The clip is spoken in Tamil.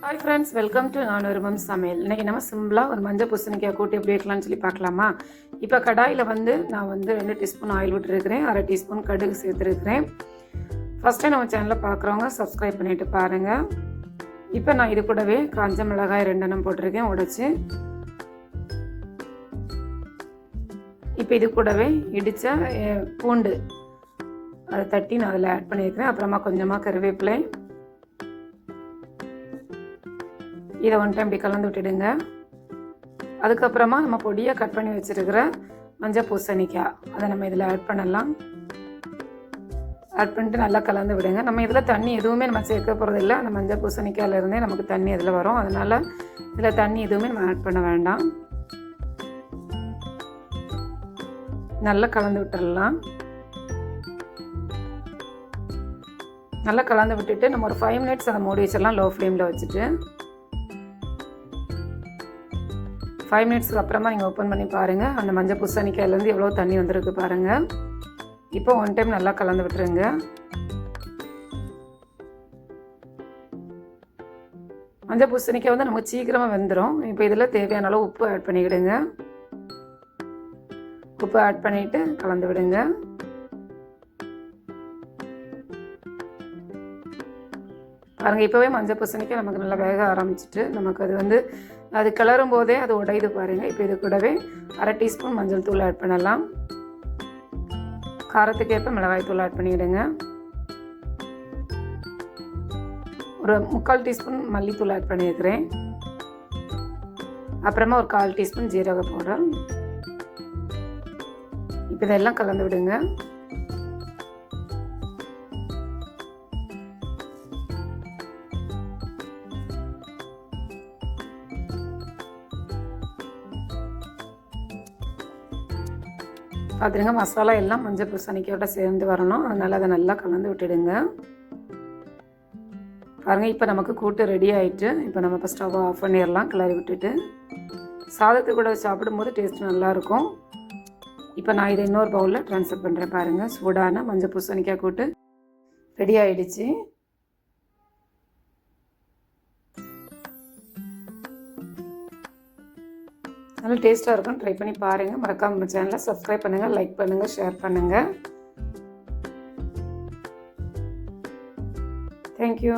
ஹாய் ஃப்ரெண்ட்ஸ், வெல்கம் டு நான் ஒரு மம் சமையல். இன்றைக்கி நம்ம சிம்பிளாக ஒரு மஞ்சள் பூசணிக்காய் கூட்டி எப்படி வைக்கலாம்னு சொல்லி பார்க்கலாமா? இப்போ கடாயில் நான் 2 டீஸ்பூன் ஆயில் விட்டுருக்கிறேன், 1/2 டீஸ்பூன் கடுகு சேர்த்துருக்கிறேன். ஃபஸ்ட்டே நம்ம சேனலில் பார்க்குறவங்க சப்ஸ்கிரைப் பண்ணிவிட்டு பாருங்கள். இப்போ நான் இது கூடவே காஞ்ச மிளகாய் 2 எண்ணம் போட்டிருக்கேன் உடைச்சி. இப்போ இது கூடவே இடித்த பூண்டு அதை தட்டி நான் அதில் ஆட் பண்ணியிருக்கிறேன். அப்புறமா கொஞ்சமாக கருவேப்பிலை, இதை 1 டைம் இப்படி கலந்து விட்டுடுங்க. அதுக்கப்புறமா நம்ம பொடியாக கட் பண்ணி வச்சுருக்கிற மஞ்சள் பூசணிக்காய் அதை நம்ம இதில் ஆட் பண்ணலாம். ஆட் பண்ணிட்டு நல்லா கலந்து விடுங்க. நம்ம இதில் தண்ணி எதுவுமே நம்ம சேர்க்க போகிறதில்ல. அந்த மஞ்சள் பூசணிக்காயிலேருந்தே நமக்கு தண்ணி இதில் வரும். அதனால் இதில் தண்ணி எதுவுமே நம்ம ஆட் பண்ண வேண்டாம். நல்லா கலந்து விட்டுடலாம். நல்லா கலந்து விட்டுட்டு நம்ம ஒரு 5 மினிட்ஸ் அதை மூடி வச்சிடலாம், லோ ஃப்ளேமில் வச்சுட்டு. 5 மினிட்ஸ்க்கு அப்புறமா நீங்கள் ஓப்பன் பண்ணி பாருங்கள். அந்த மஞ்சள் பூசணிக்காயிலேருந்து எவ்வளோ தண்ணி வந்திருக்கு பாருங்கள். இப்போ 1 டைம் நல்லா கலந்து விட்டுருங்க. மஞ்சள் பூசணிக்காய் நமக்கு சீக்கிரமாக வெந்துடும். இப்போ இதில் தேவையான அளவு உப்பு ஆட் பண்ணிக்கிடுங்க. உப்பு ஆட் பண்ணிவிட்டு கலந்து விடுங்க. பாருங்கள், இப்போவே மஞ்சள் பூசணிக்காய் நமக்கு நல்லா வேக ஆரம்பிச்சிட்டு நமக்கு அது கிளறும் போதே அது உடையுது பாருங்கள். இப்போ இது கூடவே 1/2 டீஸ்பூன் மஞ்சள் தூள் ஆட் பண்ணலாம். காரத்துக்கு ஏற்ப மிளகாய் தூள் ஆட் பண்ணிவிடுங்க. ஒரு 3/4 டீஸ்பூன் மல்லித்தூள் ஆட் பண்ணியிருக்கிறேன். அப்புறமா ஒரு 1/4 டீஸ்பூன் ஜீரக பவுடர். இப்போ இதெல்லாம் கலந்து விடுங்க. பார்த்துருங்க, மசாலா எல்லாம் மஞ்சள் பூசணிக்காயோட சேர்ந்து வரணும். அதனால் அதை நல்லா கலந்து விட்டுடுங்க. பாருங்கள், இப்போ நமக்கு கூட்டு ரெடி ஆகிட்டு. இப்போ நம்ம இப்போ ஸ்டவ் ஆஃப் பண்ணிடலாம். கிளறி விட்டுட்டு சாதத்து கூட சாப்பிடும்போது டேஸ்ட் நல்லாயிருக்கும். இப்போ நான் இதை இன்னொரு பவுலில் ட்ரான்ஸ்ஃபர் பண்ணுறேன். பாருங்கள், சூடான மஞ்சள் பூசணிக்காய் கூட்டு ரெடி ஆகிடுச்சு. நல்லா டேஸ்ட்டாக இருக்கும். ட்ரை பண்ணி பாருங்கள். மறக்காம நம்ம சேனலை சப்ஸ்கிரைப் பண்ணுங்கள், லைக் பண்ணுங்கள், ஷேர் பண்ணுங்கள். தேங்க்யூ.